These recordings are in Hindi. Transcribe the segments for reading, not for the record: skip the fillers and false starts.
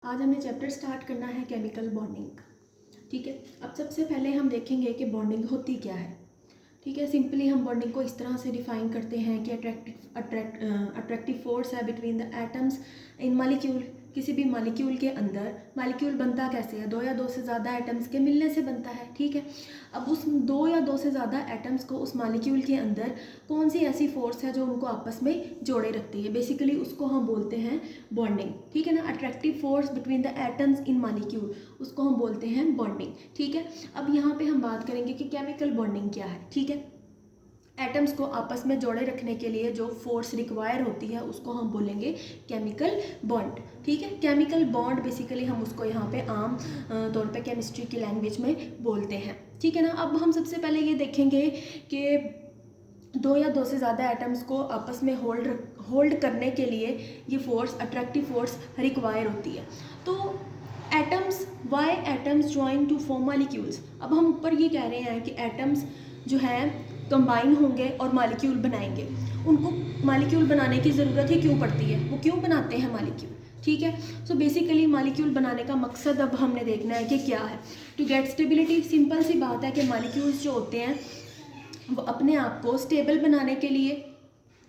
आज हमें चैप्टर स्टार्ट करना है केमिकल बॉन्डिंग। ठीक है, अब सबसे पहले हम देखेंगे कि बॉन्डिंग होती क्या है। ठीक है, सिंपली हम बॉन्डिंग को इस तरह से डिफाइन करते हैं कि अट्रैक्टिव फोर्स है between the atoms in molecule. किसी भी मॉलिक्यूल के अंदर मॉलिक्यूल बनता कैसे है, दो या दो से ज़्यादा एटम्स के मिलने से बनता है। ठीक है, अब उस दो या दो से ज़्यादा एटम्स को उस मॉलिक्यूल के अंदर कौन सी ऐसी फोर्स है जो उनको आपस में जोड़े रखती है, बेसिकली उसको हम बोलते हैं बॉन्डिंग। ठीक है ना, attractive force between the atoms in molecule, उसको हम बोलते हैं बॉन्डिंग। ठीक है, अब यहाँ पे हम बात करेंगे कि केमिकल बॉन्डिंग क्या है। ठीक है, एटम्स को आपस में जोड़े रखने के लिए जो फोर्स रिक्वायर होती है उसको हम बोलेंगे केमिकल बॉन्ड। ठीक है, केमिकल बॉन्ड बेसिकली हम उसको यहाँ पे आम तौर पे केमिस्ट्री की लैंग्वेज में बोलते हैं। ठीक है ना, अब हम सबसे पहले ये देखेंगे कि दो या दो से ज़्यादा एटम्स को आपस में होल्ड करने के लिए ये फोर्स, अट्रैक्टिव फोर्स रिक्वायर होती है। तो atoms, why atoms join to form molecules. अब हम ऊपर ये कह रहे हैं कि एटम्स जो है कंबाइन होंगे और मॉलिक्यूल बनाएंगे। उनको मॉलिक्यूल बनाने की ज़रूरत ही क्यों पड़ती है, वो क्यों बनाते हैं मॉलिक्यूल। ठीक है, सो बेसिकली मॉलिक्यूल बनाने का मकसद अब हमने देखना है कि क्या है। टू गेट स्टेबिलिटी, सिंपल सी बात है कि मॉलिक्यूल्स जो होते हैं वो अपने आप को स्टेबल बनाने के लिए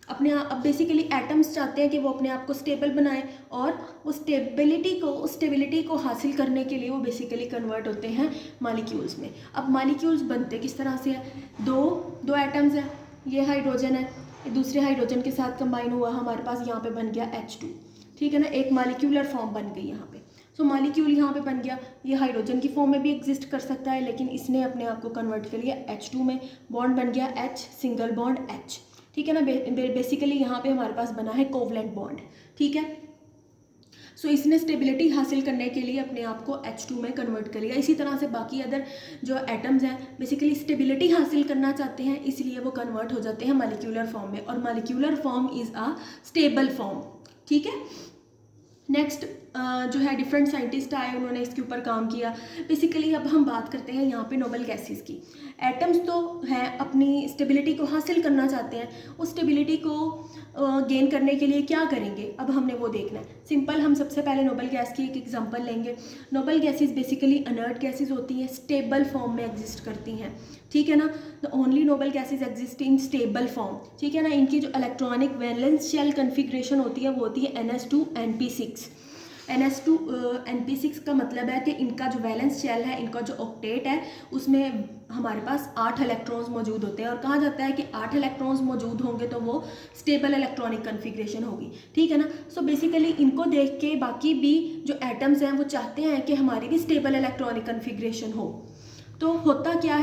अपने आप, अब बेसिकली एटम्स चाहते हैं कि वो अपने आप को स्टेबल बनाएं और वो स्टेबिलिटी को हासिल करने के लिए वो बेसिकली कन्वर्ट होते हैं मॉलिक्यूल्स में। अब मॉलिक्यूल्स बनते किस तरह से है, दो एटम्स है, ये हाइड्रोजन है, ये दूसरे हाइड्रोजन के साथ कंबाइन हुआ, हमारे पास यहाँ पे बन गया H2। ठीक है ना, एक मॉलिक्यूलर फॉर्म बन गई यहाँ पे। सो मॉलिक्यूल यहाँ पे बन गया, ये हाइड्रोजन की फॉर्म में भी एग्जिस्ट कर सकता है, लेकिन इसने अपने आप को कन्वर्ट कर लिया H2 में, बॉन्ड बन गया H, सिंगल बॉन्ड H। ठीक है ना, बेसिकली यहाँ पे हमारे पास बना है कोवलेंट बॉन्ड। ठीक है, सो इसने स्टेबिलिटी हासिल करने के लिए अपने आप को H2 में कन्वर्ट कर लिया। इसी तरह से बाकी अदर जो एटम्स हैं बेसिकली स्टेबिलिटी हासिल करना चाहते हैं, इसलिए वो कन्वर्ट हो जाते हैं मॉलिक्यूलर फॉर्म में, और molecular form is a stable form. ठीक है, नेक्स्ट जो है डिफरेंट साइंटिस्ट आए, उन्होंने इसके ऊपर काम किया। बेसिकली अब हम बात करते हैं यहाँ पे नोबल गैसेस की। एटम्स तो हैं, अपनी स्टेबिलिटी को हासिल करना चाहते हैं, उस स्टेबिलिटी को गेन करने के लिए क्या करेंगे, अब हमने वो देखना है। सिंपल, हम सबसे पहले नोबल गैस की एक एग्जांपल लेंगे। Noble gases basically alert gases होती हैं, स्टेबल फॉर्म में एग्जिस्ट करती हैं। ठीक है ना, the only noble gases exist in stable form. ठीक है ना, इनकी जो इलेक्ट्रॉनिक वैलेंस शेल कन्फिग्रेशन होती है वो होती है NS2 NP6। NS2 NP6 का मतलब है कि इनका जो वैलेंस शेल है, इनका जो ऑक्टेट है, उसमें हमारे पास 8 इलेक्ट्रॉन्स मौजूद होते हैं, और कहा जाता है कि 8 इलेक्ट्रॉन्स मौजूद होंगे तो वो स्टेबल इलेक्ट्रॉनिक कन्फिग्रेशन होगी। ठीक है ना, सो बेसिकली इनको देख के बाकी भी जो एटम्स हैं वो चाहते हैं कि हमारी भी स्टेबल इलेक्ट्रॉनिक कन्फिग्रेशन हो। तो होता यह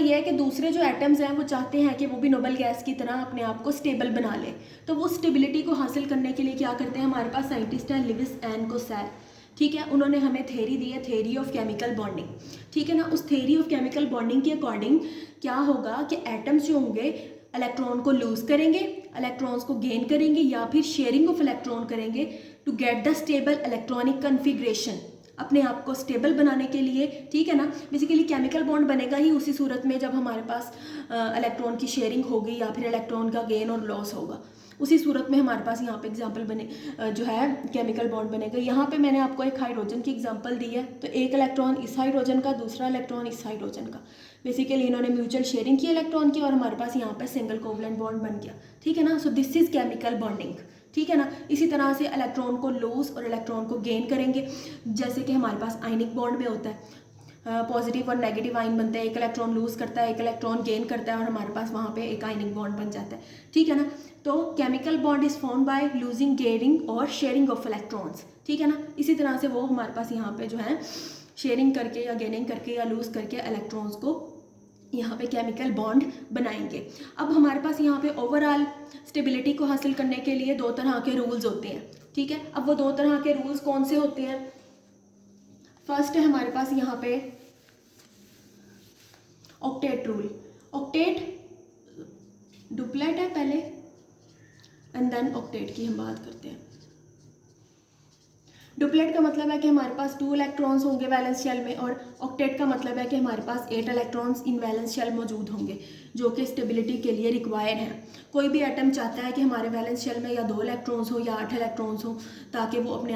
है कि दूसरे जो एटम्स हैं वो चाहते हैं कि वो भी नोबल गैस की तरह अपने आप को स्टेबल बना ले। तो वो स्टेबिलिटी को हासिल करने के लिए क्या करते हैं, हमारे पास साइंटिस्ट हैं लिविस एंड कोसैर। ठीक है, उन्होंने हमें थ्योरी दी है, थ्योरी ऑफ केमिकल बॉन्डिंग। ठीक है ना, उस थ्योरी ऑफ केमिकल बॉन्डिंग के अकॉर्डिंग क्या होगा कि एटम्स जो होंगे इलेक्ट्रॉन को लूज करेंगे, इलेक्ट्रॉन्स को गेन करेंगे, या फिर शेयरिंग ऑफ इलेक्ट्रॉन करेंगे to get the stable electronic configuration, अपने आप को स्टेबल बनाने के लिए। ठीक है ना, बेसिकली केमिकल बॉन्ड बनेगा ही उसी सूरत में जब हमारे पास इलेक्ट्रॉन की शेयरिंग होगी या फिर इलेक्ट्रॉन का गेन और लॉस होगा। उसी सूरत में हमारे पास यहाँ पे एग्जांपल बने जो है केमिकल बॉन्ड बनेगा। यहाँ पे मैंने आपको एक हाइड्रोजन की एग्जांपल दी है, तो एक इलेक्ट्रॉन इस हाइड्रोजन का, दूसरा इलेक्ट्रॉन इस हाइड्रोजन का, बेसिकली इन्होंने म्यूचुअल शेयरिंग की इलेक्ट्रॉन की, और हमारे पास यहाँ पे सिंगल कोवलेंट बॉन्ड बन गया। ठीक है ना, so this is chemical bonding. ठीक है ना, इसी तरह से इलेक्ट्रॉन को लूज और इलेक्ट्रॉन को गेन करेंगे, जैसे कि हमारे पास आयनिक बॉन्ड में होता है, पॉजिटिव और नेगेटिव आयन बनते हैं, एक इलेक्ट्रॉन लूज करता है, एक इलेक्ट्रॉन गेन करता है, और हमारे पास वहाँ पे एक आयनिक बॉन्ड बन जाता है। ठीक है ना, तो chemical bond is form by losing, gaining और शेयरिंग ऑफ इलेक्ट्रॉन्स। ठीक है ना, इसी तरह से वो हमारे पास यहाँ पे जो है शेयरिंग करके या गेनिंग करके या लूज करके इलेक्ट्रॉन्स को यहाँ पे केमिकल बॉन्ड बनाएंगे। अब हमारे पास यहाँ पे ओवरऑल स्टेबिलिटी को हासिल करने के लिए दो तरह के रूल्स होते हैं। ठीक है, अब वो दो तरह के रूल्स कौन से होते हैं, फर्स्ट है हमारे पास यहाँ पे ऑक्टेट रूल। ऑक्टेट डुप्लेट है पहले, एंड देन ऑक्टेट की हम बात करते हैं। डुप्लेट का मतलब है कि हमारे पास 2 इलेक्ट्रॉन्स होंगे वैलेंस शेल में, और ऑक्टेट का मतलब है कि हमारे पास 8 इलेक्ट्रॉन्स इन वैलेंस शेल मौजूद होंगे, जो कि स्टेबिलिटी के लिए रिक्वायर्ड है। कोई भी एटम चाहता है कि हमारे वैलेंस शेल में या 2 इलेक्ट्रॉन्स हो या 8 इलेक्ट्रॉन्स हो, ताकि वो अपने